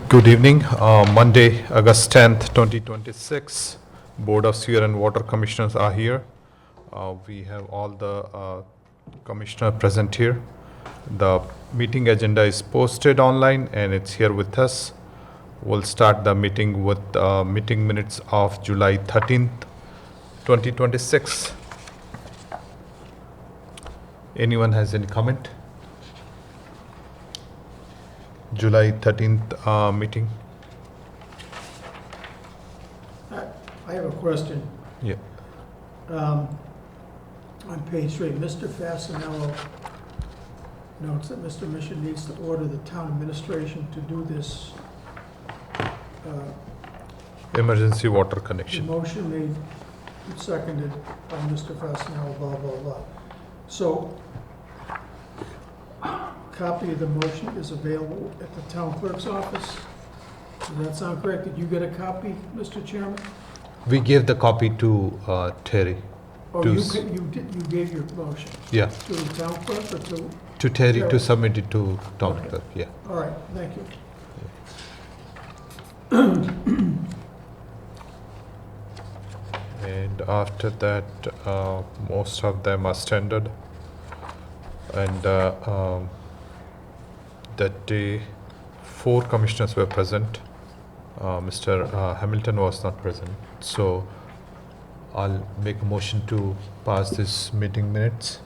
Good evening. Monday, August 10th, 2026. Board of Sewer and Water Commissioners are here. We have all the commissioner present here. The meeting agenda is posted online and it's here with us. We'll start the meeting with meeting minutes of July 13th, 2026. Anyone has any comment? July 13th meeting. I have a question. Yeah. On page 3, Mr. Fasanello notes that Mr. Mission needs to order the town administration to do this. Emergency water The connection. motion made and seconded by Mr. Fasanello, blah, blah, blah. So, copy of the motion is available at the town clerk's office. Does that sound correct? Did you get a copy, Mr. Chairman? We gave the copy to Terry. Oh, To you s- gave your motion Yeah, to the town clerk or to? to Terry Terry. to submit it to town Okay. clerk, yeah. All right, thank you. And after that, most of them are standard. And that day, 4 commissioners were present. Mr. Hamilton was not present. So I'll make a motion to pass this meeting minutes.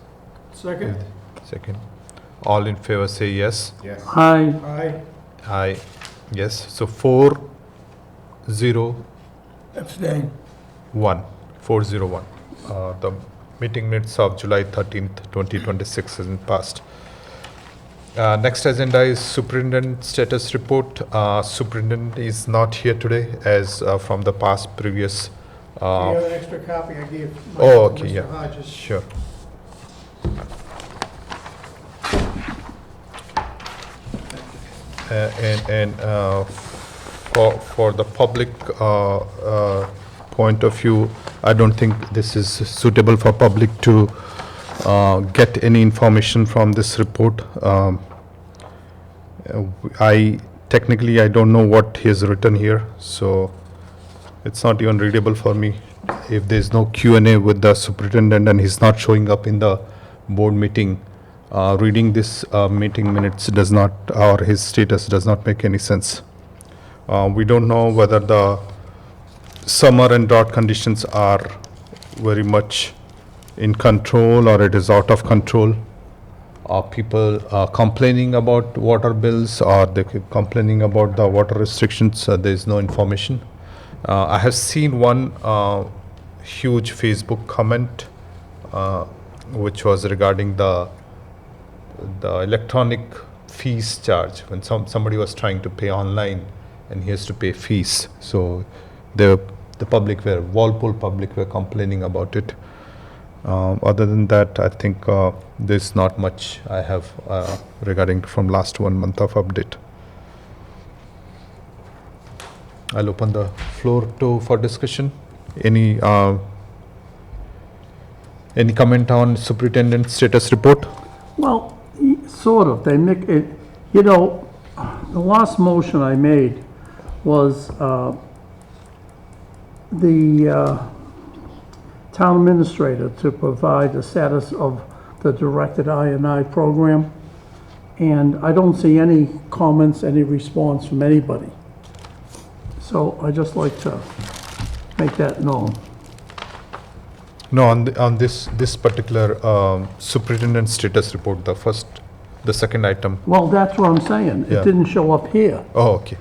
Second? Second. All in favor say yes. Aye. Aye. Aye. Yes. So 4-0-1. Abstain. 401. The meeting minutes of July 13th, 2026 has been passed. Next agenda is superintendent status report. Superintendent is not here today as from the past previous. Do you have an extra copy I gave? Oh, okay, Mr. yeah. Hodges? Sure. For the public point of view, I don't think this is suitable for public to get any information from this report. I don't know what he has written here, so it's not even readable for me. If there's no Q&A with the superintendent and he's not showing up in the board meeting, reading this meeting minutes does not, or his status does not make any sense. We don't know whether the summer and drought conditions are very much in control or it is out of control. Are people complaining about water bills or they keep complaining about the water restrictions? There is no information. I have seen one huge Facebook comment which was regarding the electronic fees charge when somebody was trying to pay online and he has to pay fees. So the public were, Walpole public were complaining about it. Other than that, I think there's not much I have regarding from last 1 month of update. I'll open the floor for discussion. Any comment on superintendent status report? Well, sort of. They make it, you know, the last motion I made was the town administrator to provide the status of the directed I&I program. And I don't see any comments, any response from anybody. So I just like to make that known. No, on this particular superintendent status report, the second item. Well, that's what I'm saying. Yeah. It didn't show up here. Oh, okay,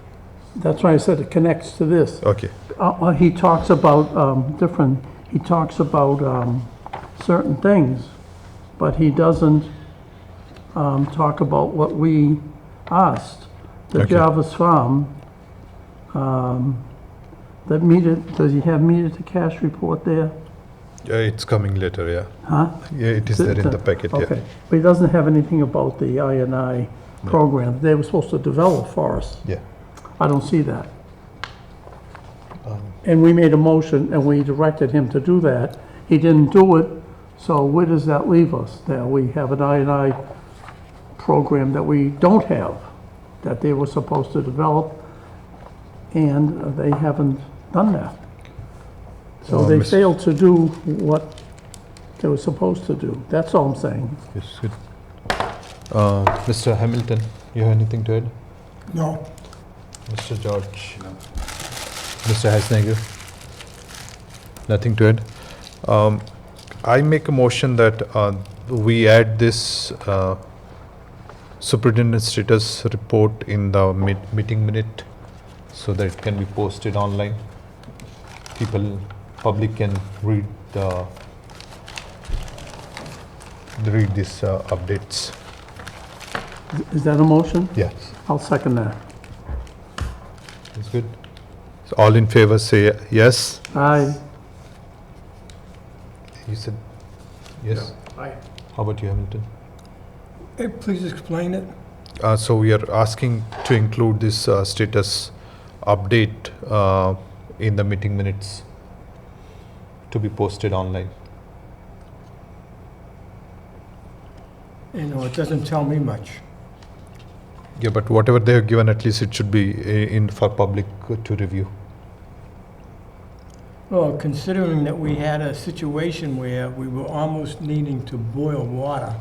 That's why I said it connects to this. okay. He talks about certain things, but he doesn't talk about what we asked. The Okay. Jarvis Farm, does he have meter to cash report there? It's coming later, yeah. Huh? Yeah, it is there in the packet, yeah. Okay, but he doesn't have anything about the I&I program they were supposed to develop for us. Yeah. I don't see that. And we made a motion and we directed him to do that. He didn't do it, so where does that leave us? There, we have an I&I program that we don't have, that they were supposed to develop, and they haven't done that. So Oh, they Miss- failed to do what they were supposed to do. That's all I'm saying. Yes, good. Mr. Hamilton, you have anything to add? No. Mr. George? Mr. Hasnager? Nothing to add? I make a motion that we add this superintendent status report in the meeting minute so that it can be posted online. Public can read these updates. Is that a motion? Yes. I'll second that. That's good. So all in favor say yes. Aye. You said yes? Aye. How about you, Hamilton? Please explain it. So we are asking to include this status update in the meeting minutes to be posted online. You know, it doesn't tell me much. Yeah, but whatever they have given, at least it should be in for public to review. Well, considering that we had a situation where we were almost needing to boil water,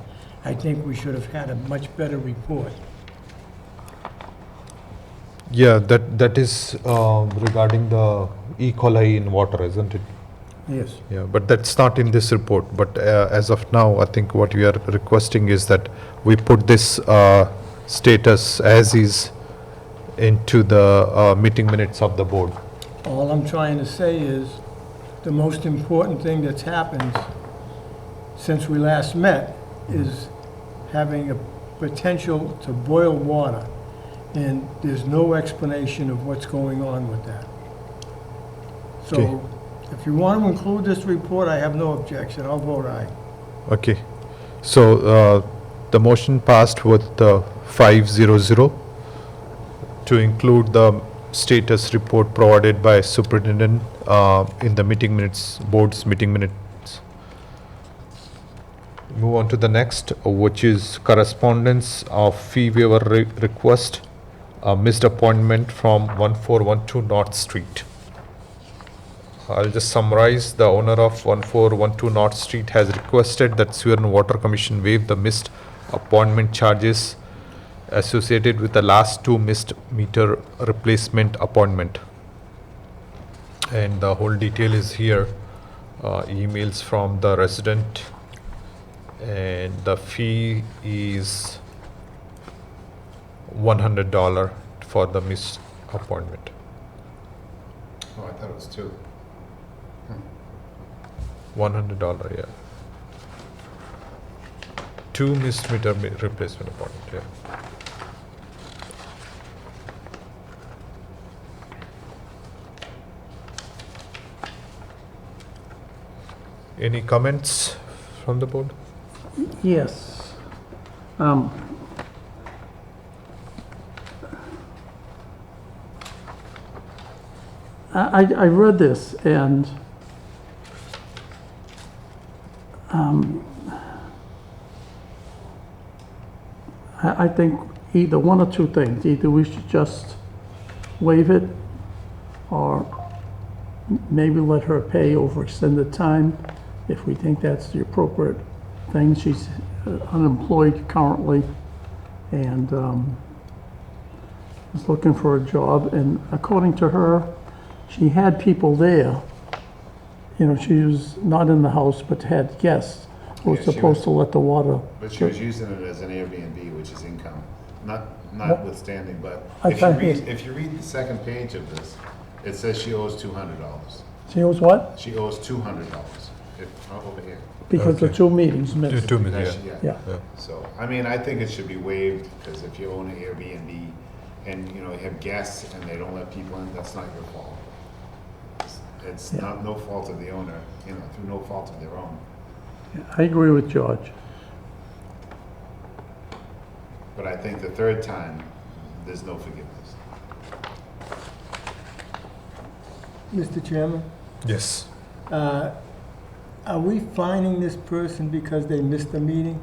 I think we should have had a much better report. Yeah, that is regarding the E. coli in water, isn't it? Yes. Yeah, but that's not in this report. But as of now, I think what we are requesting is that we put this status as is into the meeting minutes of the board. All I'm trying to say is, the most important thing that's happened since we last met is having a potential to boil water, and there's no explanation of what's going on with that. Okay. So, if you want to include this report, I have no objection, I'll vote aye. Okay. So the motion passed with 500 to include the status report provided by superintendent in the meeting minutes, board's meeting minutes. Move on to the next, which is correspondence of fee waiver request, missed appointment from 1412 North Street. I'll just summarize. The owner of 1412 North Street has requested that Sewer and Water Commission waive the missed appointment charges associated with the last two missed meter replacement appointment. And the whole detail is here, emails from the resident, and the fee is $100 for the missed appointment. Oh, I thought it was two. $100, yeah. Two missed meter replacement appointment, yeah. Any comments from the board? Yes. I read this, and I think either one or two things. Either we should just waive it, or maybe let her pay over extended time if we think that's the appropriate thing. She's unemployed currently and is looking for a job. And according to her, she had people there. You know, she was not in the house, but had guests who were Yeah, she supposed was- to let the water. But she was using it as an Airbnb, which is income, notwithstanding, but I if you thought read, it- if you read the second page of this, it says she owes $200. She knows what? She owes $200. Over here. Because the Okay. two meetings missed. Two Because minutes, she- Yeah. yeah. So, I mean, I think it should be waived, because if you own an Airbnb and, you know, you have guests and they don't let people in, that's not your fault. It's Yeah. not, no fault of the owner, you know, through no fault of their own. I agree with George. But I think the third time, there's no forgiveness. Mr. Chairman, Yes. are we fining this person because they missed the meeting?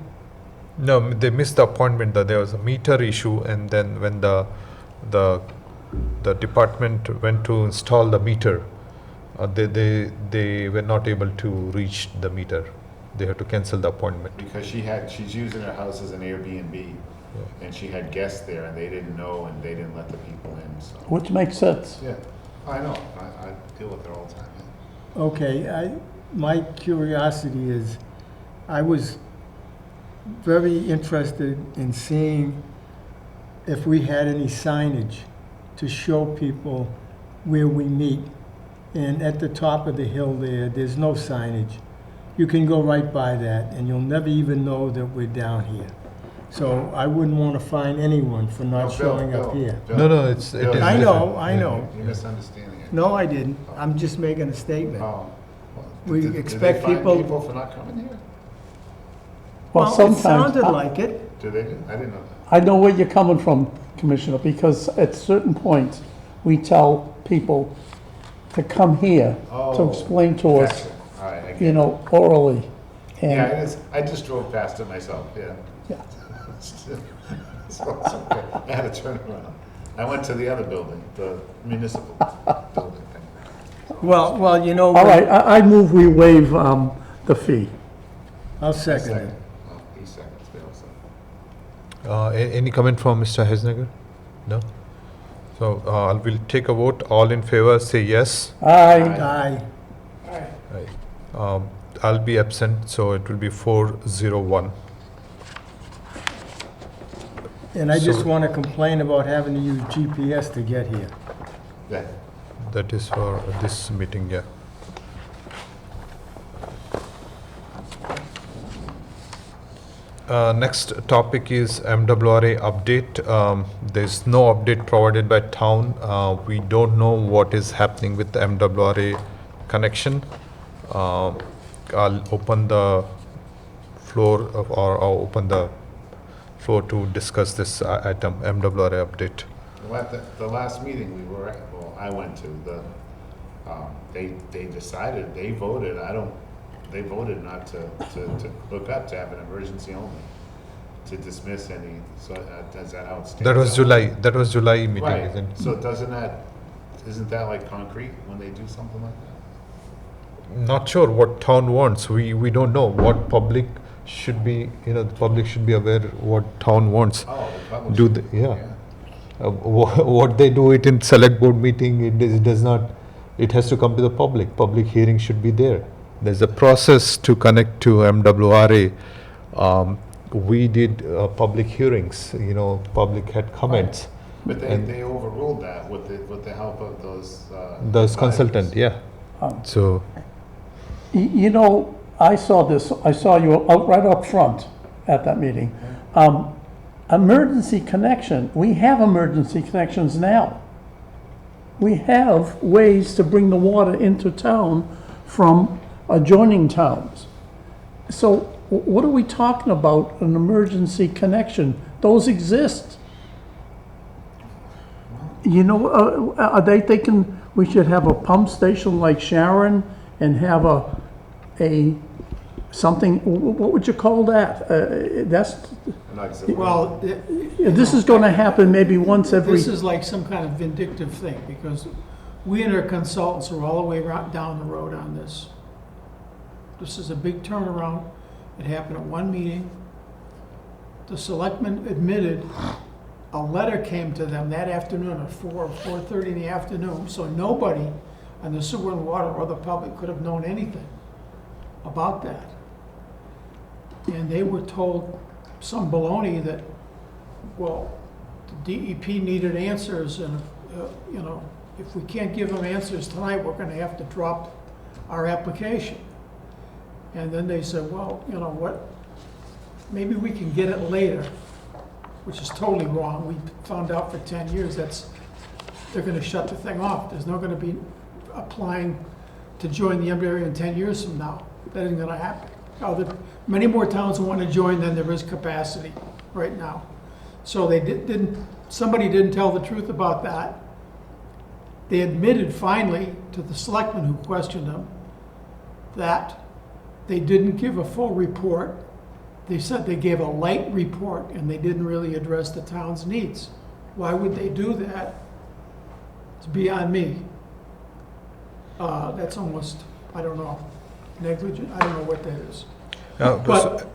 No, they missed the appointment. That there was a meter issue, and then when the the department went to install the meter, they were not able to reach the meter. They had to cancel the appointment. Because she's using her house as an Airbnb, and she had guests there, and they didn't know, and they didn't let the people in, so. Which makes sense. Yeah, I know, I deal with it all the time, yeah. Okay, my curiosity is, I was very interested in seeing if we had any signage to show people where we meet. And at the top of the hill there's no signage. You can go right by that, and you'll never even know that we're down here. So I wouldn't want to fine anyone for not No, Bill, showing up Bill, here. Bill, No, it is. Bill, I know, I know. You're misunderstanding it. No, I didn't. I'm just making a statement. Oh. Well, We did they expect fine people- for not coming here? Well, It sometimes, sounded like it. Do they? I didn't know that. I know where you're coming from, Commissioner, because at certain points, we tell people to come here to Oh, explain to us, Gotcha. All right, I get you it. know, orally. Yeah, And, it is. I just drove past it myself, yeah. yeah. So it's okay. I had to turn around. I went to the other building, the municipal building thing. Well, you know. All right, I move we waive the fee. I'll second it. Oh, he seconds, Bill, so. Any comment from Mr. Heisner? No? So we'll take a vote. All in favor, say yes. Aye. Aye. Right. I'll be absent, so it will be 401. And I just So- want to complain about having to use GPS to get here. Yeah. That is for this meeting, yeah. Next topic is MWRA update. There's no update provided by town. We don't know what is happening with the MWRA connection. I'll open the floor or I'll open the floor to discuss this item, MWRA update. Well, at the last meeting we were at, well, I went to, they decided, they voted, they voted not to hook up, to have an emergency only, to dismiss any, so is that how it stands? That was July meeting, Right, isn't it? so isn't that like concrete when they do something like that? Not sure what town wants. We don't know what public should be, the public should be aware what town wants. Oh, the public. Do should- they- yeah. What they do it in select board meeting, it does not, it has to come to the public. Public hearing should be there. There's a process to connect to MWRA. We did public hearings, public had comments. But And- they overruled that with the help of those. Those consultant, advisors. yeah. So, You know, I saw you out right up front at that meeting. Emergency connection, we have emergency connections now. We have ways to bring the water into town from adjoining towns. So what are we talking about, an emergency connection? Those exist. You know, are they thinking we should have a pump station like Sharon and have something, what would you call that? That's, An auxiliary. Well, this is gonna happen maybe once every, this is like some kind of vindictive thing, because we and our consultants are all the way down the road on this. This is a big turnaround. It happened at one meeting. The selectmen admitted a letter came to them that afternoon at 4:30 in the afternoon, so nobody on the sewer and water or the public could have known anything about that. And they were told some baloney that, well, the DEP needed answers, and, if we can't give them answers tonight, we're gonna have to drop our application. And then they said, well, you know what, maybe we can get it later, which is totally wrong. We found out for 10 years they're gonna shut the thing off. There's not gonna be applying to join the MWRA in 10 years from now. That isn't gonna happen. Many more towns want to join than there is capacity right now. So they somebody didn't tell the truth about that. They admitted finally to the selectmen who questioned them that they didn't give a full report. They said they gave a light report and they didn't really address the town's needs. Why would they do that It's beyond me. That's almost, I don't know, negligent, I don't know what that is. But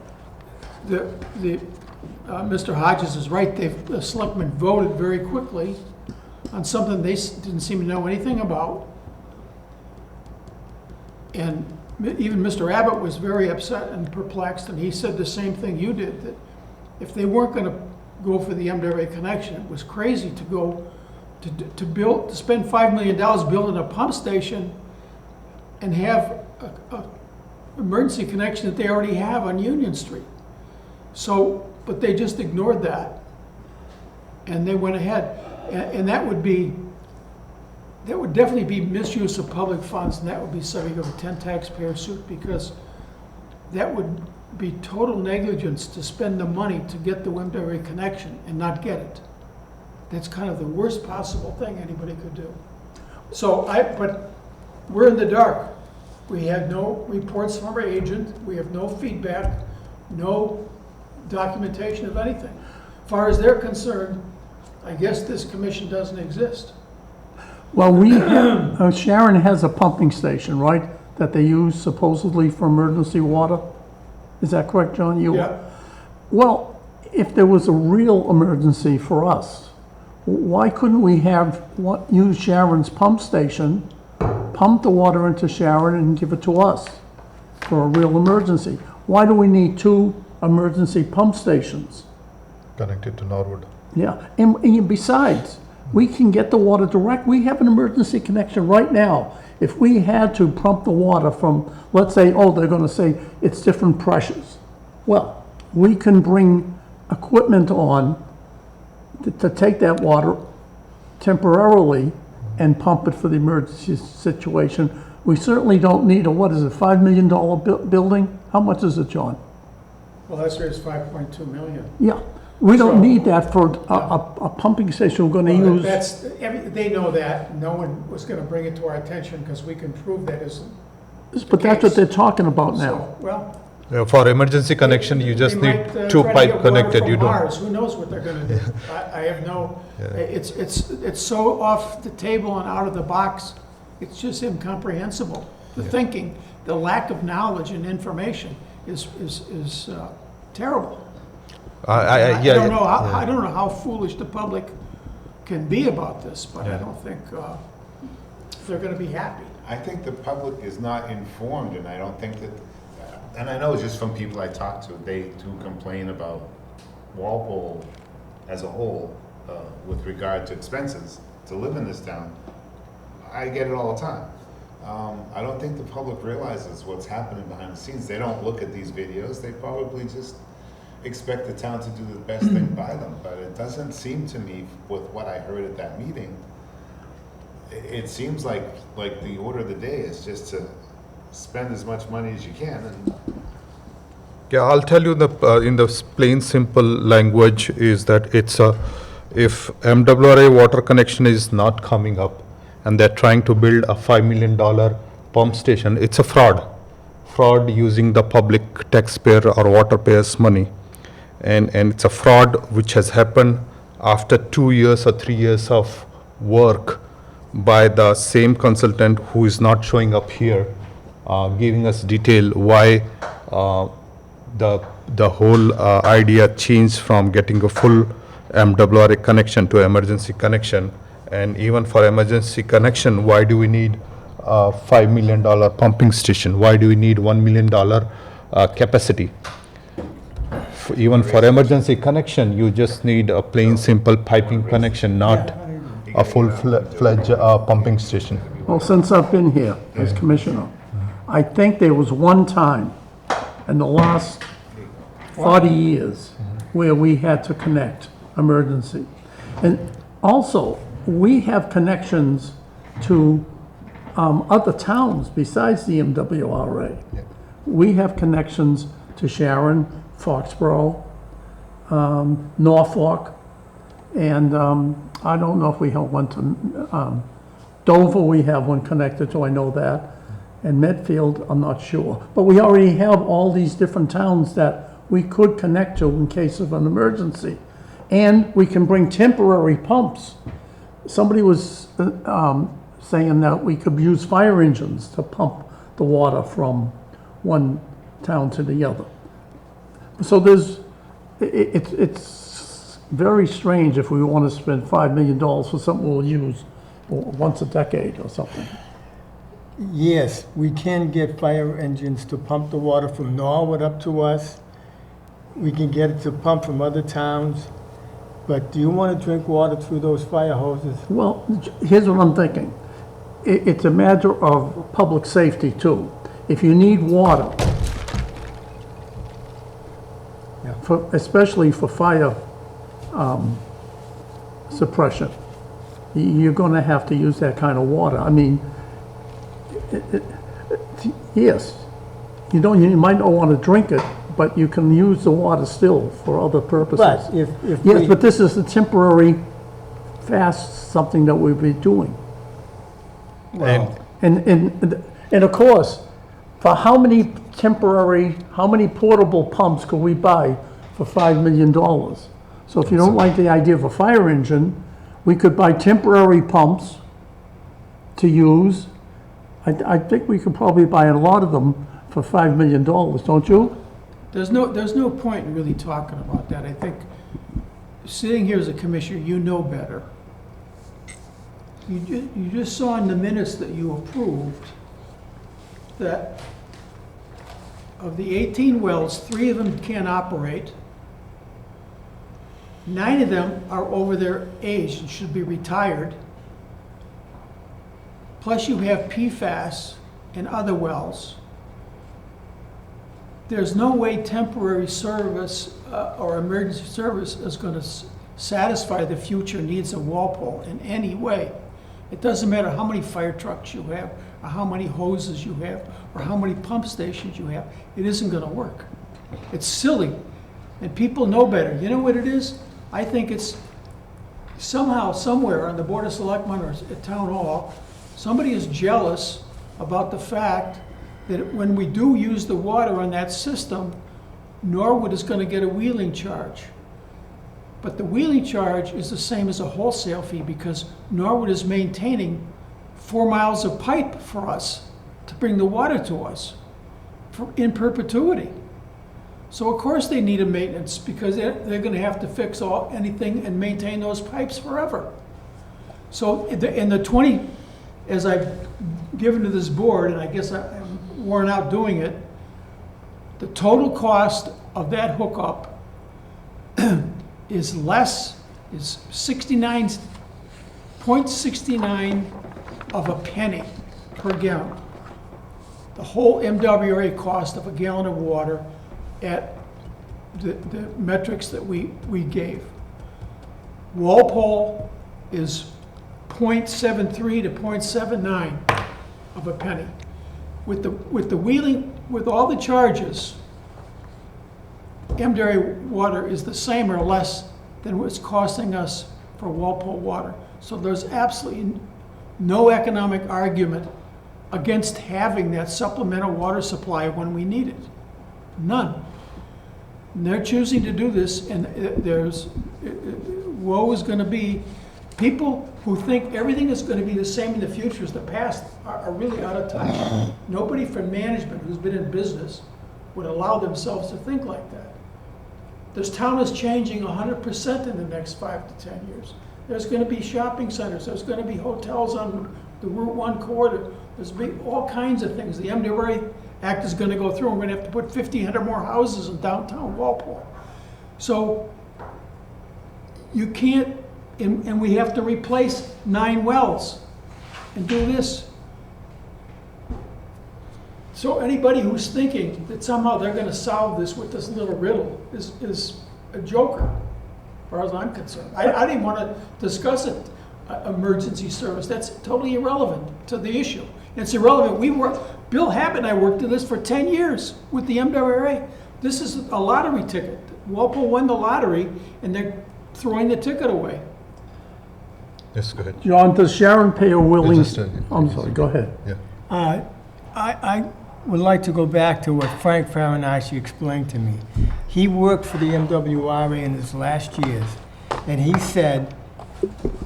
Mr. Hodges is right, the selectmen voted very quickly on something they didn't seem to know anything about. And even Mr. Abbott was very upset and perplexed, and he said the same thing you did, that if they weren't gonna go for the MWA connection, it was crazy to go to spend $5 million building a pump station and have a emergency connection that they already have on Union Street. So, but they just ignored that, and they went ahead. And that would definitely be misuse of public funds, and that would be subject of a 10 taxpayer suit, because that would be total negligence to spend the money to get the Wimberley connection and not get it. That's kind of the worst possible thing anybody could do. So but we're in the dark. We have no reports from our agent, we have no feedback, no documentation of anything. As far as they're concerned, I guess this commission doesn't exist. Well, Sharon has a pumping station, right, that they use supposedly for emergency water? Is that correct, John? Well, if there was a real emergency for us, why couldn't we use Sharon's pump station, pump the water into Sharon and give it to us for a real emergency? Why do we need 2 emergency pump stations? Connected to Norwood. Yeah, and besides, we can get the water direct. We have an emergency connection right now. If we had to pump the water from, let's say, they're gonna say it's different pressures. Well, we can bring equipment on to take that water temporarily and pump it for the emergency situation. We certainly don't need a, $5 million building? How much is it, John? Well, that's where it's 5.2 million. Yeah, we don't So- need that for a pumping station we're gonna Well, use. they know that. No one was gonna bring it to our attention because we can prove that isn't. But that's what they're talking about now. So, well. For emergency connection, you just they need might, 2 try to pipe get water connected, from you don't. Mars. Who knows what they're gonna do? I have no, it's so off the table and out of the box, it's just incomprehensible. The thinking, the lack of knowledge and information is terrible. I don't know how foolish the public can be about this, but I don't think they're gonna be happy. I think the public is not informed, and I don't think that, and I know just from people I talk to, they do complain about Walpole as a whole with regard to expenses to live in this town. I get it all the time. I don't think the public realizes what's happening behind the scenes. They don't look at these videos. They probably just expect the town to do the best thing by them. But it doesn't seem to me, with what I heard at that meeting, it seems like the order of the day is just to spend as much money as you can. And Yeah, I'll tell you in the plain simple language is that if MWRA water connection is not coming up and they're trying to build a $5 million pump station, it's a fraud. Fraud using the public taxpayer or water payers' money. And it's a fraud which has happened after 2 years or 3 years of work by the same consultant who is not showing up here, giving us detail why the whole idea changed from getting a full MWRA connection to emergency connection. And even for emergency connection, why do we need a $5 million pumping station? Why do we need $1 million capacity? Even for emergency connection, you just need a plain simple piping connection, not a full-fledged pumping station. Well, since I've been here as commissioner, I think there was one time in the last 40 years where we had to connect emergency. And also, we have connections to other towns besides the MWRA. We have connections to Sharon, Foxborough, Norfolk, and I don't know if we have one to Dover. We have one connected to, I know that, and Medfield, I'm not sure. But we already have all these different towns that we could connect to in case of an emergency. And we can bring temporary pumps somebody was saying that we could use fire engines to pump the water from one town to the other. So it's very strange if we want to spend $5 million for something we'll use once a decade or something. Yes, we can get fire engines to pump the water from Norwood up to us. We can get it to pump from other towns. But do you want to drink water through those fire hoses? Well, here's what I'm thinking. It's a matter of public safety too. If you need water, Yeah. especially for fire suppression, you're going to have to use that kind of water. I mean, yes, you might not want to drink it, but you can use the water still for other purposes. But if Yes, we, but this is a temporary fast, something that we'll be doing. well, And of course, for how many portable pumps could we buy for $5 million? So if you don't like the idea of a fire engine, we could buy temporary pumps to use. I think we could probably buy a lot of them for $5 million, don't you? There's no point in really talking about that. I think, sitting here as a commissioner, you know better. You just saw in the minutes that you approved that of the 18 wells, 3 of them can't operate. 9 of them are over their age and should be retired. Plus you have PFAS and other wells. There's no way temporary service or emergency service is going to satisfy the future needs of Walpole in any way. It doesn't matter how many fire trucks you have, or how many hoses you have, or how many pump stations you have. It isn't going to work. It's silly, and people know better. You know what it is? I think it's somehow, somewhere on the Board of Selectmen or at Town Hall, somebody is jealous about the fact that when we do use the water on that system, Norwood is going to get a wheeling charge. But the wheeling charge is the same as a wholesale fee because Norwood is maintaining 4 miles of pipe for us to bring the water to us in perpetuity. So of course they need a maintenance because they're going to have to fix anything and maintain those pipes forever. So in the 20, as I've given to this board, and I guess I'm worn out doing it, the total cost of that hookup is 0.69 of a penny per gallon. The whole MWRA cost of a gallon of water at the metrics that we gave. Walpole is 0.73 to 0.79 of a penny. With the wheeling, with all the charges, MWRA water is the same or less than what's costing us for Walpole water. So there's absolutely no economic argument against having that supplemental water supply when we need it. None. And they're choosing to do this, and woe is going to be, people who think everything is going to be the same in the future as the past are really out of touch. Nobody from management who's been in business would allow themselves to think like that. This town is changing 100% in the next 5 to 10 years. There's going to be shopping centers, there's going to be hotels on the Route 1 corridor, there's going to be all kinds of things. The MWRA Act is going to go through, and we're going to have to put 1,500 more houses in downtown Walpole. So you can't, and we have to replace 9 wells and do this. So anybody who's thinking that somehow they're going to solve this with this little riddle is a joker, as far as I'm concerned. I didn't want to discuss it, emergency service. That's totally irrelevant to the issue. It's irrelevant. Bill Habit and I worked on this for 10 years with the MWRA. This is a lottery ticket. Walpole won the lottery, and they're throwing the ticket away. Yes, go ahead. John, does Sharon pay a willing? Just a- I'm sorry, go ahead. Yeah. I would like to go back to what Frank Farinacci explained to me. He worked for the MWRA in his last years, and he said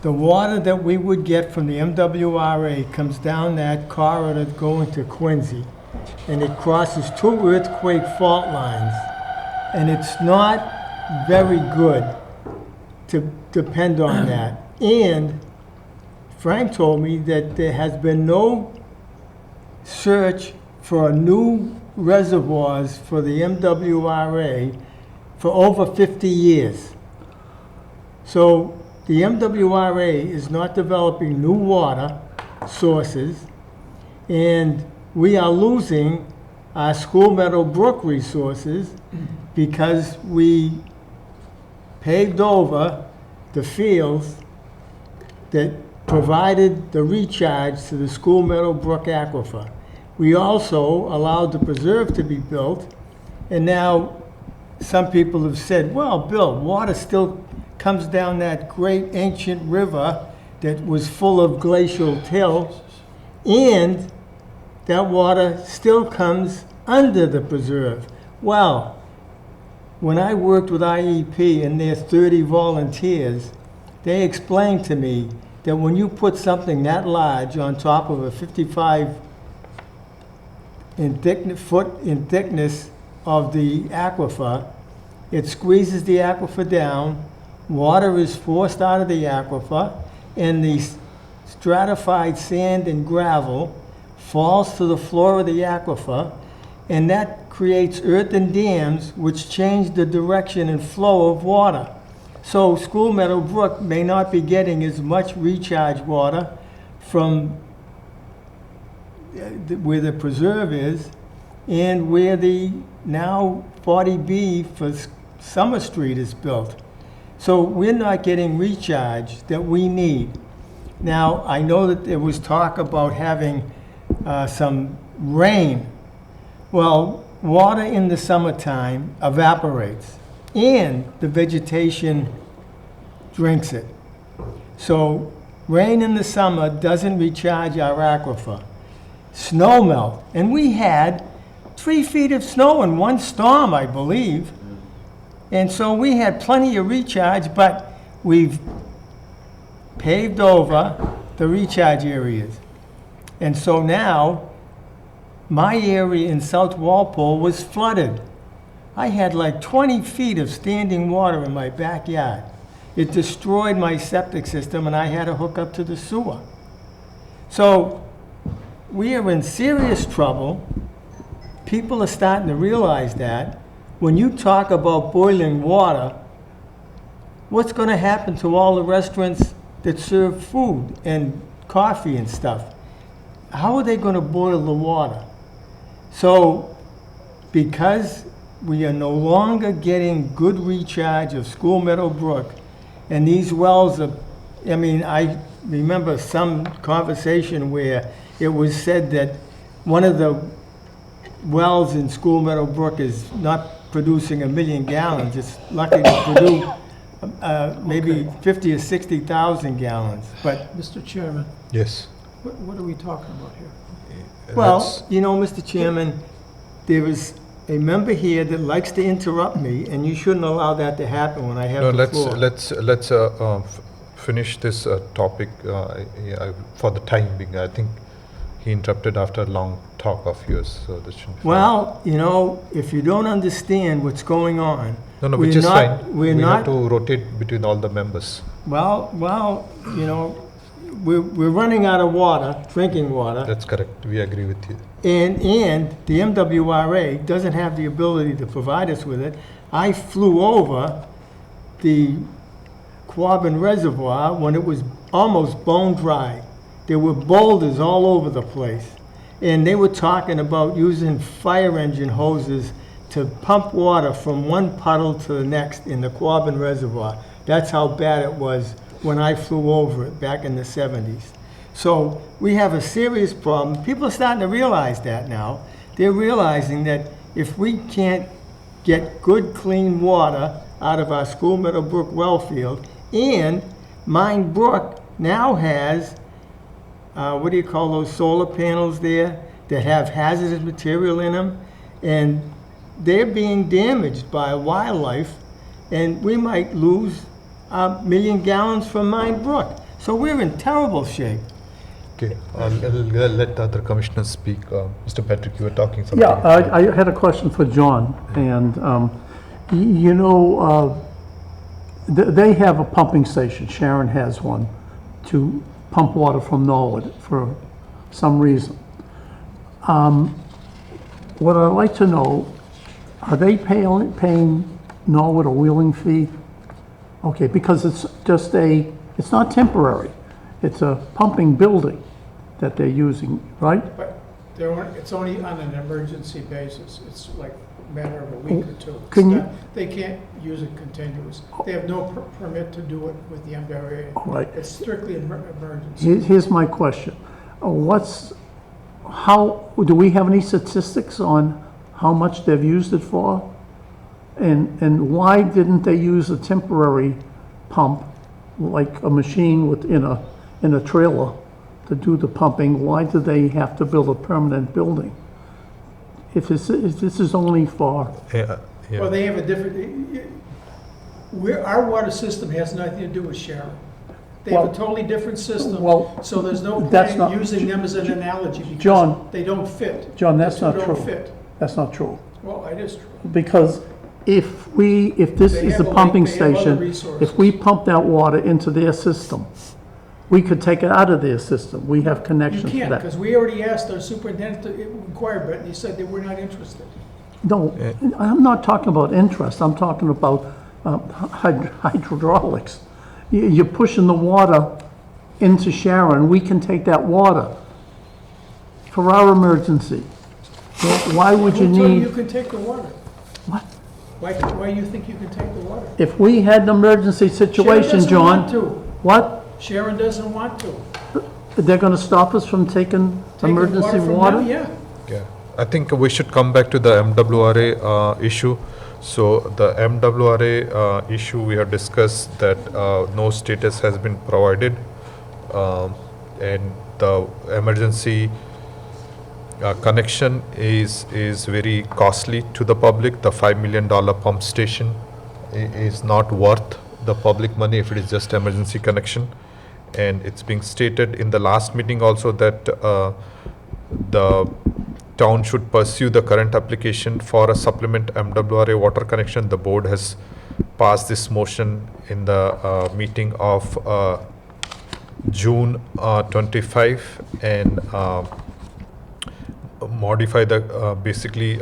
the water that we would get from the MWRA comes down that corridor going to Quincy, and it crosses two earthquake fault lines, and it's not very good to depend on that. And Frank told me that there has been no search for new reservoirs for the MWRA for over 50 years. So the MWRA is not developing new water sources, and we are losing our School Meadow Brook resources because we paved over the fields that provided the recharge to the School Meadow Brook aquifer. We also allowed the preserve to be built, and now some people have said, well, Bill, water still comes down that great ancient river that was full of glacial till, and that water still comes under the preserve. Well, when I worked with IEP and their 30 volunteers, they explained to me that when you put something that large on top of a 55 foot in thickness of the aquifer, it squeezes the aquifer down, water is forced out of the aquifer, and the stratified sand and gravel falls to the floor of the aquifer, and that creates earthen dams which change the direction and flow of water. So School Meadow Brook may not be getting as much recharge water from where the preserve is and where the now 40B for Summer Street is built. So we're not getting recharge that we need. Now, I know that there was talk about having some rain. Well, water in the summertime evaporates and the vegetation drinks it. So rain in the summer doesn't recharge our aquifer. Snow melt, and we had 3 feet of snow in one storm, I believe. And so we had plenty of recharge, but we've paved over the recharge areas. And so now, my area in South Walpole was flooded. I had like 20 feet of standing water in my backyard. It destroyed my septic system, and I had to hook up to the sewer. So we are in serious trouble. People are starting to realize that. When you talk about boiling water, what's going to happen to all the restaurants that serve food and coffee and stuff? How are they going to boil the water? So, because we are no longer getting good recharge of School Meadow Brook, and these wells are, I mean, I remember some conversation where it was said that one of the wells in School Meadow Brook is not producing 1 million gallons. It's lucky to produce maybe 50 or 60,000 gallons. But, Mr. Chairman, Yes. what are we talking about here? well, you know, Mr. Chairman, there is a member here that likes to interrupt me, and you shouldn't allow that to happen when I have No, the floor. let's finish this topic for the time being. I think he interrupted after a long talk of yours, so this shouldn't be fine. Well, you know, if you don't understand what's going on, No, we're which is not- fine. we're We not- have to rotate between all the members. well, you know, we're running out of water, drinking water, That's correct. We agree with you. and the MWRA doesn't have the ability to provide us with it. I flew over the Quabbin Reservoir when it was almost bone dry. There were boulders all over the place. And they were talking about using fire engine hoses to pump water from one puddle to the next in the Quabbin Reservoir. That's how bad it was when I flew over it back in the 70s. So we have a serious problem. People are starting to realize that now. They're realizing that if we can't get good, clean water out of our School Meadow Brook well field, and Mine Brook now has what do you call those solar panels there that have hazardous material in them, and they're being damaged by wildlife, and we might lose million gallons from Mine Brook. So we're in terrible shape. Okay, I'll let the other commissioners speak. Mr. Patrick, you were talking something. Yeah, I had a question for John, and, you know, they have a pumping station, Sharon has one, to pump water from Norwood for some reason. What I'd like to know, are they paying Norwood a wheeling fee? Okay, because it's just it's not temporary, it's a pumping building that they're using, right? But it's only on an emergency basis. It's like a matter of a week or two. It's Can you- not- They can't use it continuous. They have no permit to do it with the MWA. All right. It's strictly an emergency. Here's my question. Do we have any statistics on how much they've used it for? And why didn't they use a temporary pump, like a machine in a trailer to do the pumping? Why do they have to build a permanent building? If this is only for, Yeah, yeah. Well, they have a different, our water system has nothing to do with Sharon. They have a Well- totally different system, well, so there's no that's point not- in using them as an analogy John. because they don't fit. John, that's The two not don't true. fit. That's not true. Well, it is true. Because if this They is have the a pumping lake, they have other station, resources. if we pump that water into their system, we could take it out of their system. We have You connections to can't, that. because we already asked our superintendent to inquire, but he said they were not interested. No, I'm not talking about interest, I'm talking about hydraulics. You're pushing the water into Sharon, we can take that water for our emergency. Why would you Who told you you need, can take the water? what? Why do you think you can take the water? If we had an emergency situation, Sharon doesn't want John, to. what? Sharon doesn't want to. They're gonna stop us from taking Taking emergency from water? them, yeah. Yeah, I think we should come back to the MWRA issue. So the MWRA issue, we have discussed that no status has been provided, and the emergency connection is very costly to the public. The $5 million pump station is not worth the public money if it is just emergency connection. And it's being stated in the last meeting also that the town should pursue the current application for a supplement MWRA water connection. The board has passed this motion in the meeting of June 25 and modify the basically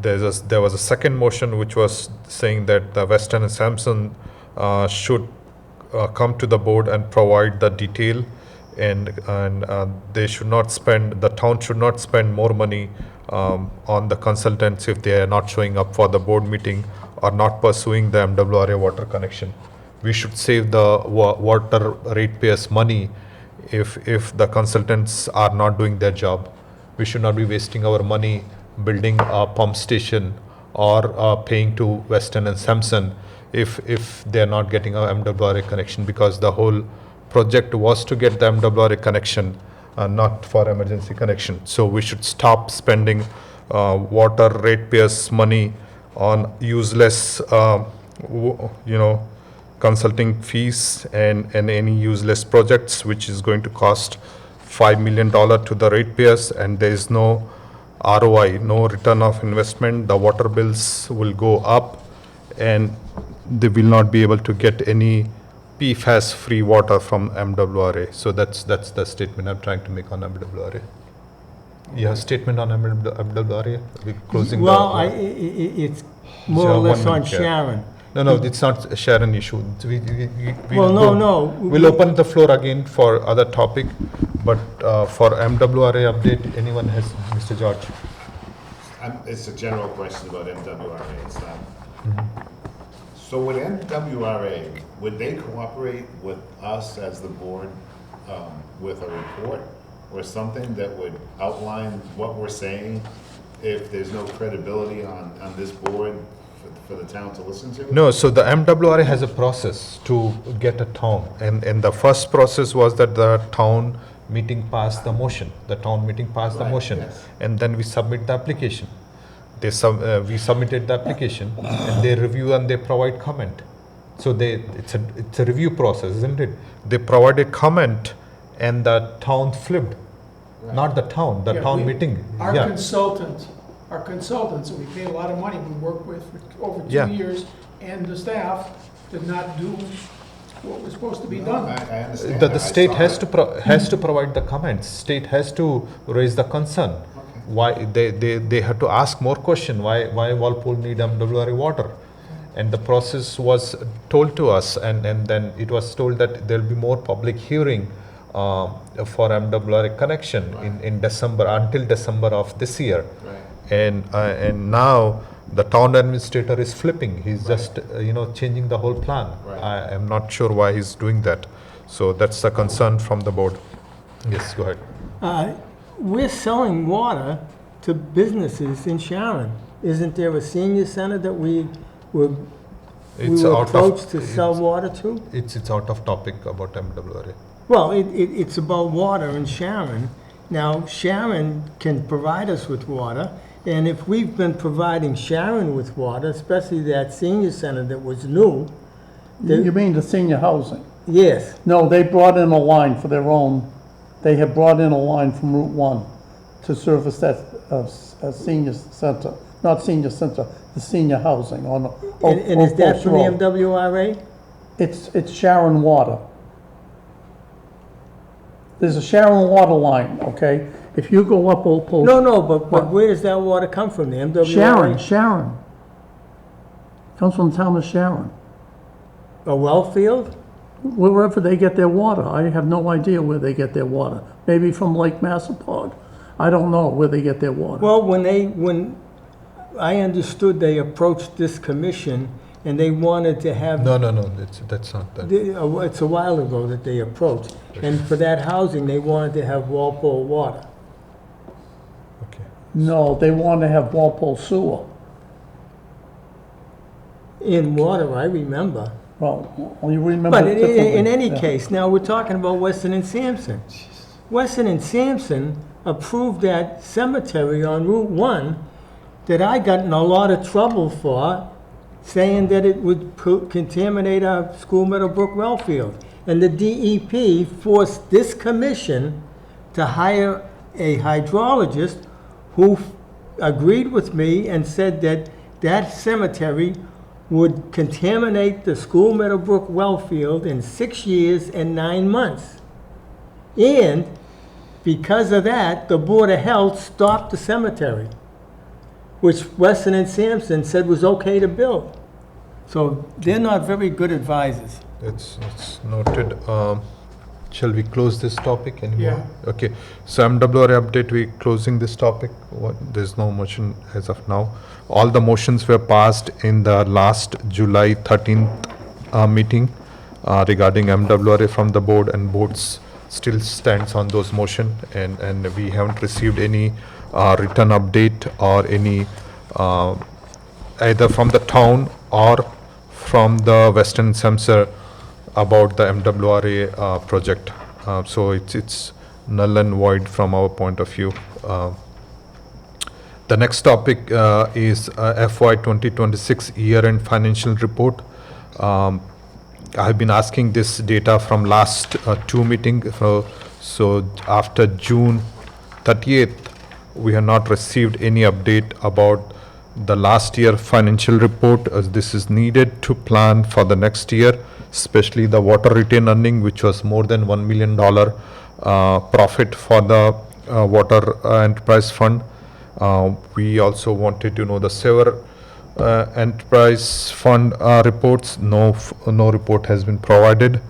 there was a second motion which was saying that the Weston and Sampson should come to the board and provide the detail, and they should not spend, the town should not spend more money on the consultants if they are not showing up for the board meeting or not pursuing the MWRA water connection. We should save the water ratepayers money if the consultants are not doing their job. We should not be wasting our money building a pump station or paying to Weston and Sampson if they're not getting a MWRA connection, because the whole project was to get the MWRA connection, not for emergency connection. So we should stop spending water ratepayers money on useless, consulting fees and any useless projects, which is going to cost $5 million to the ratepayers, and there is no ROI, no return of investment. The water bills will go up, and they will not be able to get any PFAS-free water from MWRA. So that's the statement I'm trying to make on MWRA. You have a statement on MWRA? We're closing the. Well, it's more or So, less 1 on minute, yeah. Sharon. No, it's not a Sharon issue. Well, no. We'll open the floor again for other topic, but for MWRA update, anyone has, Mr. George? It's a general question about MWRA, it's not. So with MWRA, would they cooperate with us as the board with a report or something that would outline what we're saying if there's no credibility on this board for the town to listen to? No, so the MWRA has a process to get a town, and the first process was that the town meeting passed the motion. The town meeting passed the Right, motion, yes. and then we submit the application. We submitted the application, and they review and they provide comment. So it's a review process, isn't it? They provided comment and the town flipped, not the town, the Yeah, town meeting. Our Yeah, consultants, that we paid a lot of money, we worked with for over Yeah. 2 years, and the staff did not do what was supposed to be No, done. I understand. the that. I state saw has it. to has to provide the comments. State has to raise the concern. Why they had to ask more question. Why Walpole need MWRA water? And the process was told to us, and then it was told that there'll be more public hearing for MWRA connection in December, until December of this year. Right. And now the town administrator is flipping. He's just changing the whole plan. Right. I am not sure why he's doing that. So that's the concern from the board. Yes, go ahead. We're selling water to businesses in Sharon. Isn't there a senior center that we were approached to sell water to? It's out of topic about MWRA. Well, it's about water in Sharon. Now, Sharon can provide us with water, and if we've been providing Sharon with water, especially that senior center that was new, You mean the senior housing? yes, No, they brought in a line for their own, they have brought in a line from Route 1 to service that senior center, not senior center, the senior housing on and is that Oak from the Road. MWRA? It's Sharon Water. There's a Sharon Water line, okay? If you go up Old Post. No, but where does that water come from, the MWRA? Sharon. Comes from the town of Sharon. A well field? Wherever they get their water. I have no idea where they get their water. Maybe from Lake Massapog. I don't know where they get their water. Well, when I understood they approached this commission and they wanted to have. No, that's not that. It's a while ago that they approached, and for that housing, they wanted to have Walpole water. Okay. No, they want to have Walpole sewer. In water, I remember. Well, you remember But it differently. in any Yeah. case, now we're talking about Weston and Sampson. Weston and Sampson approved that cemetery on Route 1 that I got in a lot of trouble for, saying that it would contaminate our School Meadowbrook well field. And the DEP forced this commission to hire a hydrologist who agreed with me and said that that cemetery would contaminate the School Meadowbrook well field in 6 years and 9 months. And because of that, the Board of Health stopped the cemetery, which Weston and Sampson said was okay to build. So they're not very good advisors. It's noted. Shall we close this topic anymore? Yeah. Okay. So MWRA update, we closing this topic. There's no motion as of now. All the motions were passed in the last July 13th meeting regarding MWRA from the board, and boards still stands on those motion, and we haven't received any written update or any either from the town or from the Western Sampson about the MWRA project. So it's null and void from our point of view. The next topic is FY 2026 year-end financial report. I've been asking this data from last two meetings. So after June 30th, we have not received any update about the last year financial report, as this is needed to plan for the next year, especially the water retained earning, which was more than $1 million profit for the water enterprise fund. We also wanted to know the sewer enterprise fund reports. No report has been provided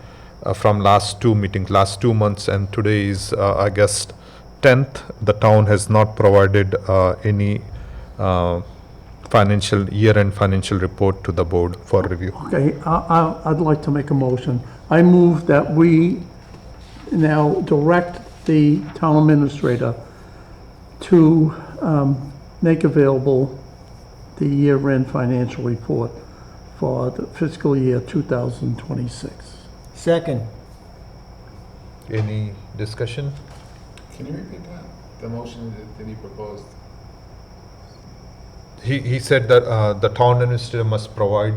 from last two meetings, last 2 months, and today is August 10th. The town has not provided any year-end financial report to the board for review. Okay, I'd like to make a motion. I move that we now direct the town administrator to make available the year-end financial report for the fiscal year 2026. Second, Any discussion? Can you repeat that? The motion that he proposed? He said that the town administrator must provide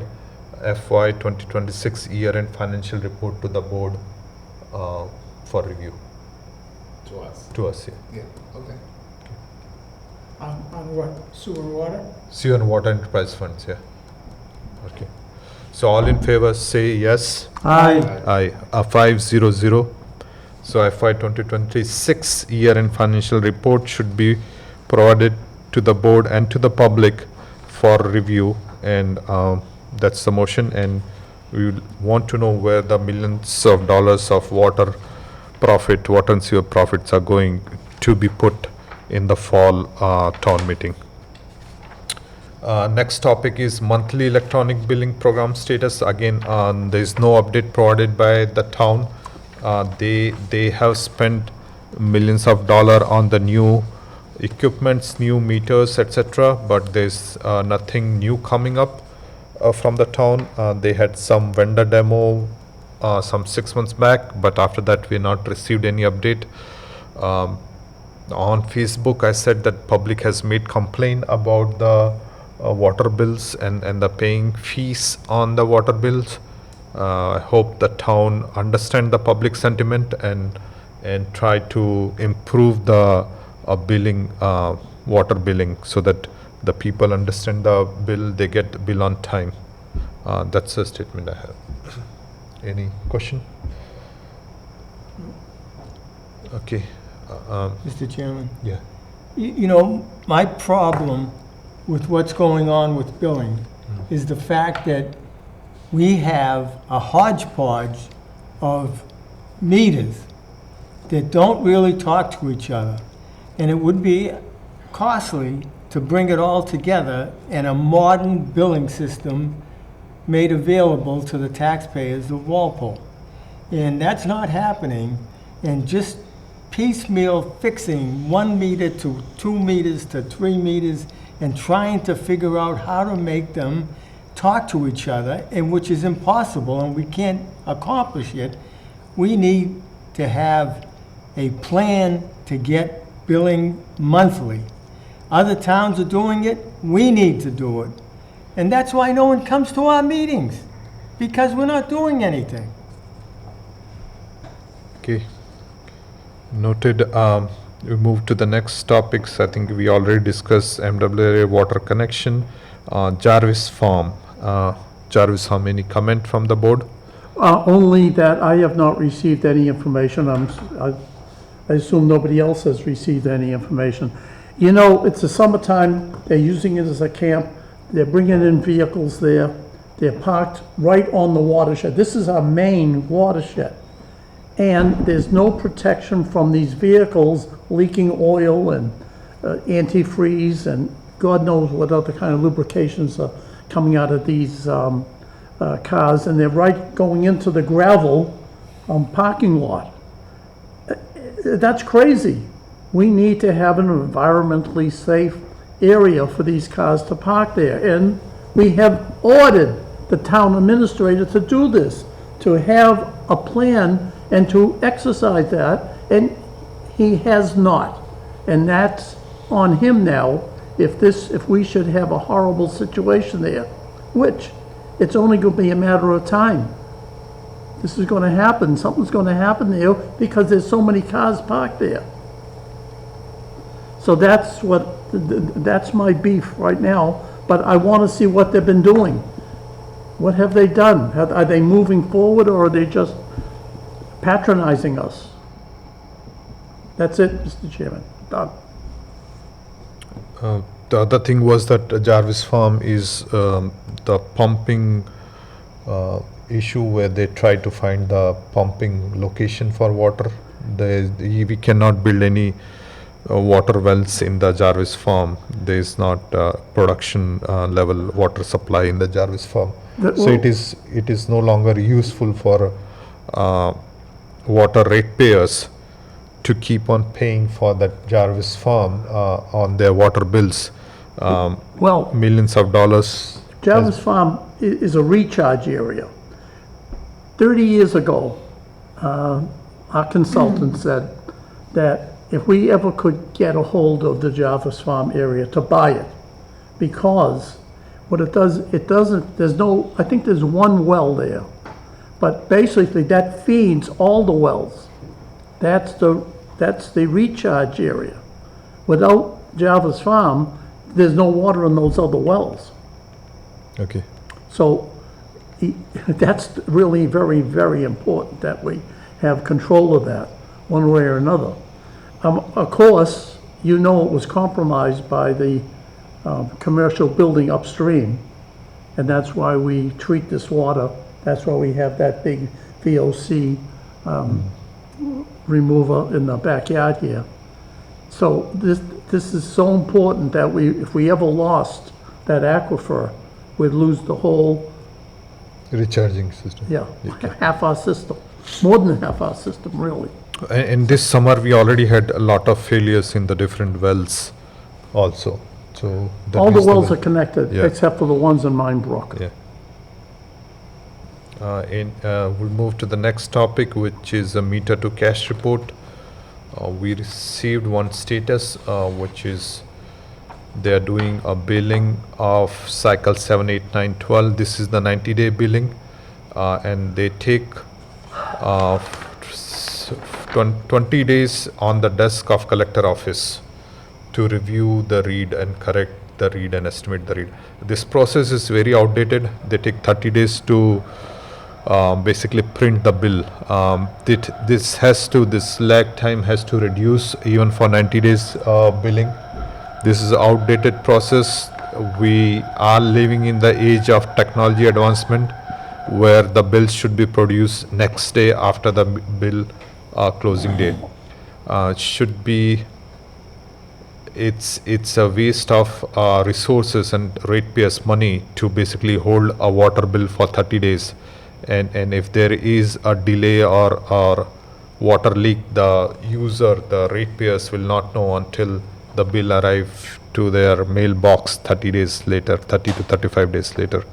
FY 2026 year-end financial report to the board for review, To us. to us, yeah. Yeah, okay. On what, sewer and water? Sewer and water enterprise funds, yeah. Okay. So all in favor say yes. Aye. Aye, 500. So FY 2026 year-end financial report should be provided to the board and to the public for review, and that's the motion. And we want to know where the millions of dollars of water and sewer profits are going to be put in the fall town meeting. Next topic is monthly electronic billing program status. Again, there is no update provided by the town. They have spent millions of dollars on the new equipments, new meters, etc. But there's nothing new coming up from the town. They had some vendor demo some 6 months back, but after that we not received any update. On Facebook, I said that public has made complaint about the water bills and the paying fees on the water bills. I hope the town understand the public sentiment and try to improve the billing, water billing, so that the people understand the bill, they get the bill on time. That's a statement I have. Any question? Okay. Mr. Chairman. Yeah. You know, my problem with what's going on with billing is the fact that we have a hodgepodge of meters that don't really talk to each other. And it would be costly to bring it all together in a modern billing system made available to the taxpayers of Walpole. And that's not happening, and just piecemeal fixing 1 meter to 2 meters to 3 meters and trying to figure out how to make them talk to each other, and which is impossible, and we can't accomplish it. We need to have a plan to get billing monthly. Other towns are doing it, we need to do it. And that's why no one comes to our meetings, because we're not doing anything. Okay. Noted. We move to the next topics. I think we already discussed MWA water connection. Jarvis Farm. Any comment from the board? Only that I have not received any information. I assume nobody else has received any information. You know, it's the summertime, they're using it as a camp, they're bringing in vehicles there, they're parked right on the watershed. This is our main watershed. And there's no protection from these vehicles leaking oil and antifreeze and God knows what other kind of lubrications are coming out of these cars, and they're right going into the gravel parking lot. That's crazy. We need to have an environmentally safe area for these cars to park there, and we have ordered the town administrator to do this, to have a plan and to exercise that, and he has not. And that's on him now, if we should have a horrible situation there, which it's only going to be a matter of time. This is going to happen, something's going to happen there because there's so many cars parked there. So that's my beef right now, but I want to see what they've been doing. What have they done? Are they moving forward, or are they just patronizing us? That's it, Mr. Chairman. Done. The other thing was that Jarvis Farm is the pumping issue where they try to find the pumping location for water. We cannot build any water wells in the Jarvis Farm. There is not production level water supply in the Jarvis Farm. So it is no longer useful for water ratepayers to keep on paying for that Jarvis Farm on their water bills. Well, Millions of dollars. Jarvis Farm is a recharge area. 30 years ago, our consultant said that if we ever could get a hold of the Jarvis Farm area to buy it, because What it does, it doesn't, there's no, I think there's one well there. But basically, that feeds all the wells. That's the recharge area. Without Jarvis Farm, there's no water in those other wells. Okay. So that's really very, very important that we have control of that, one way or another. Of course, you know it was compromised by the commercial building upstream, and that's why we treat this water. That's why we have that big VOC remover in the backyard here. So this is so important that if we ever lost that aquifer, we'd lose the whole, Recharging system. half our system, more than half our system, really. And this summer, we already had a lot of failures in the different wells also, so. that All the is wells are way- connected, Yeah. except for the ones in Mine Brook. Yeah. We'll move to the next topic, which is a meter to cash report. We received one status, which is they're doing a billing of cycle 7, 8, 9, 12. This is the 90-day billing, and they take 20 days on the desk of collector office to review the read and correct the read and estimate the read. This process is very outdated. They take 30 days to basically print the bill. This lag time has to reduce even for 90 days billing. This is outdated process. We are living in the age of technology advancement where the bills should be produced next day after the bill closing date. Should be, it's a waste of resources and ratepayers' money to basically hold a water bill for 30 days. And if there is a delay or water leak, the user, the ratepayers will not know until the bill arrive to their mailbox 30 days later, 30 to 35 days later.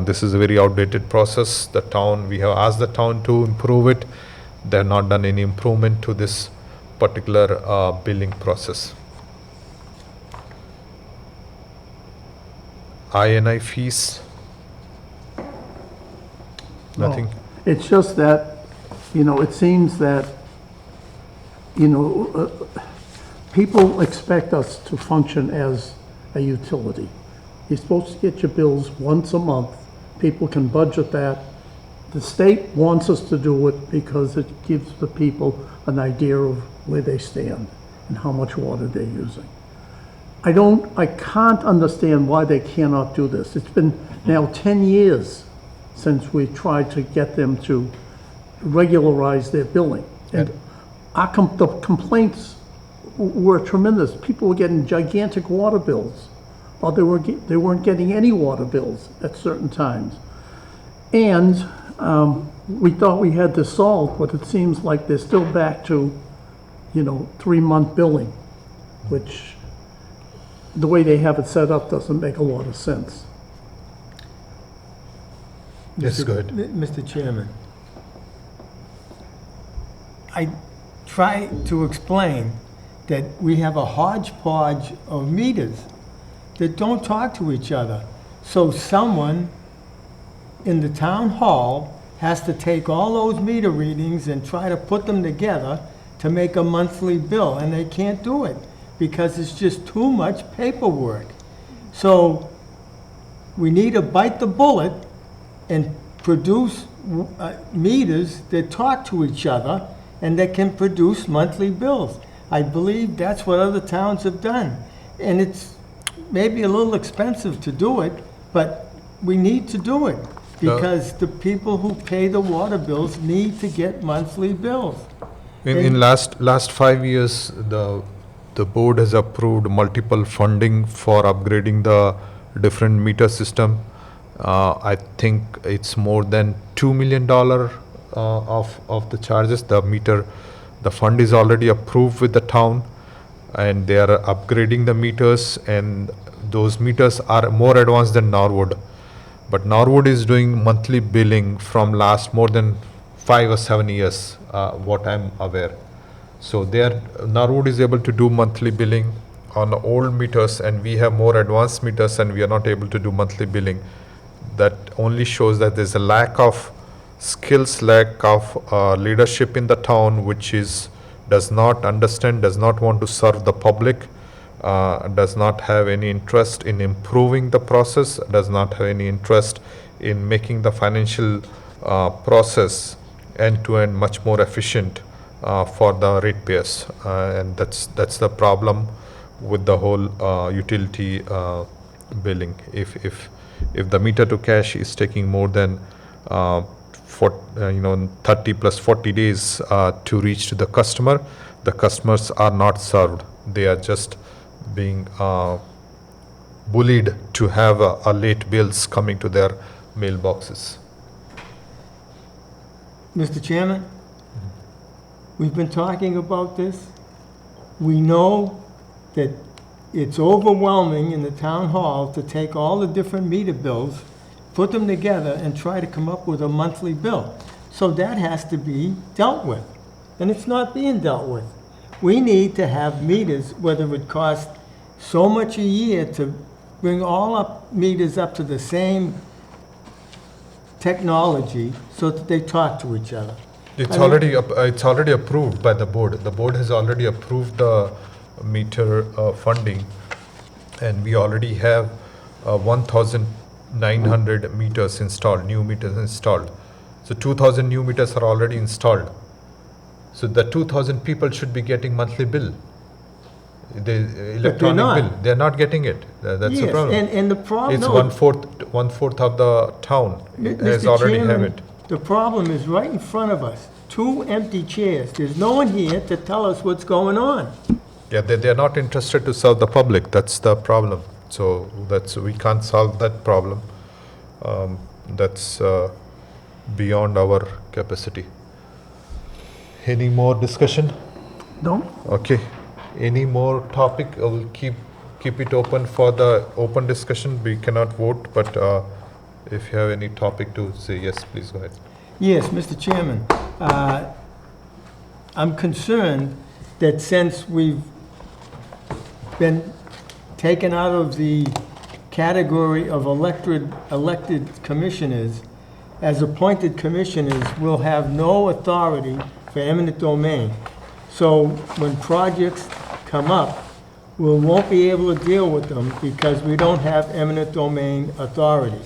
This is a very outdated process. We have asked the town to improve it. They have not done any improvement to this particular billing process. INI fees. Nothing. It's just that, it seems that, people expect us to function as a utility. You're supposed to get your bills once a month. People can budget that. The state wants us to do it because it gives the people an idea of where they stand and how much water they're using. I can't understand why they cannot do this. It's been now 10 years since we tried to get them to regularize their billing. And the complaints were tremendous. People were getting gigantic water bills, while they weren't getting any water bills at certain times. And we thought we had this solved, but it seems like they're still back to, 3-month billing, which the way they have it set up doesn't make a lot of sense. Yes, go ahead. Mr. Chairman, I try to explain that we have a hodgepodge of meters that don't talk to each other. So someone in the town hall has to take all those meter readings and try to put them together to make a monthly bill, and they can't do it because it's just too much paperwork. So we need to bite the bullet and produce meters that talk to each other and that can produce monthly bills. I believe that's what other towns have done. And it's maybe a little expensive to do it, but we need to do it because the people who pay the water bills need to get monthly bills. In last 5 years, the board has approved multiple funding for upgrading the different meter system. I think it's more than $2 million of the charges. The fund is already approved with the town, and they are upgrading the meters, and those meters are more advanced than Norwood. But Norwood is doing monthly billing from last more than 5 or 7 years, what I'm aware. So Norwood is able to do monthly billing on old meters and we have more advanced meters and we are not able to do monthly billing, that only shows that there's a lack of skills, lack of leadership in the town, which does not understand, does not want to serve the public, does not have any interest in improving the process, does not have any interest in making the financial process end-to-end much more efficient for the ratepayers. And that's the problem with the whole utility billing. If the meter to cash is taking more than 30 plus 40 days to reach to the customers are not served. They are just being bullied to have a late bills coming to their mailboxes. Mr. Chairman, we've been talking about this. We know that it's overwhelming in the town hall to take all the different meter bills, put them together, and try to come up with a monthly bill. So that has to be dealt with, and it's not being dealt with. We need to have meters, whether it costs so much a year to bring all up meters up to the same technology so that they talk to each other. It's I mean- already approved by the board. The board has already approved the meter funding, and we already have 1,900 meters installed, new meters installed. So 2,000 new meters are already installed. So the 2,000 people should be getting monthly bill. The electronic not. bill. They're not getting it. That's the Yes, problem. and the problem, It's no, one-fourth of the town has Mr. already have Chairman, it. the problem is right in front of us. 2 empty chairs. There's no one here to tell us what's going on. Yeah, they're not interested to serve the public. That's the problem. So we can't solve that problem. That's beyond our capacity. Any more discussion? No? Okay. Any more topic? I will keep it open for the open discussion. We cannot vote, but if you have any topic to say, yes, please go ahead. Yes, Mr. Chairman, I'm concerned that since we've been taken out of the category of elected commissioners, as appointed commissioners, we'll have no authority for eminent domain. So when projects come up, we won't be able to deal with them because we don't have eminent domain authority.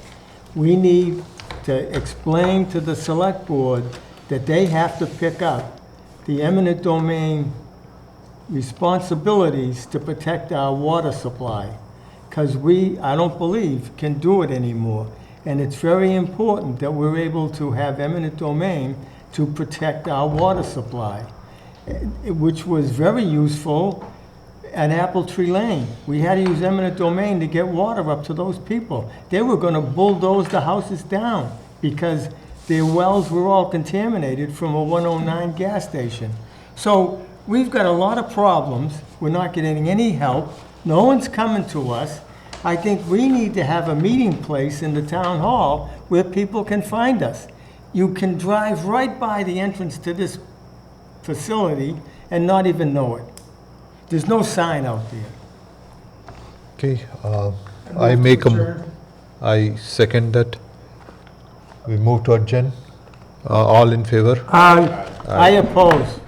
We need to explain to the select board that they have to pick up the eminent domain responsibilities to protect our water supply, because I don't believe, can do it anymore. And it's very important that we're able to have eminent domain to protect our water supply, which was very useful at Apple Tree Lane. We had to use eminent domain to get water up to those people. They were gonna bulldoze the houses down because their wells were all contaminated from a 109 gas station. So we've got a lot of problems. We're not getting any help. No one's coming to us. I think we need to have a meeting place in the town hall where people can find us. You can drive right by the entrance to this facility and not even know it. There's no sign out there. Okay, I second that. We move to adjourn. All in favor? Aye. I oppose.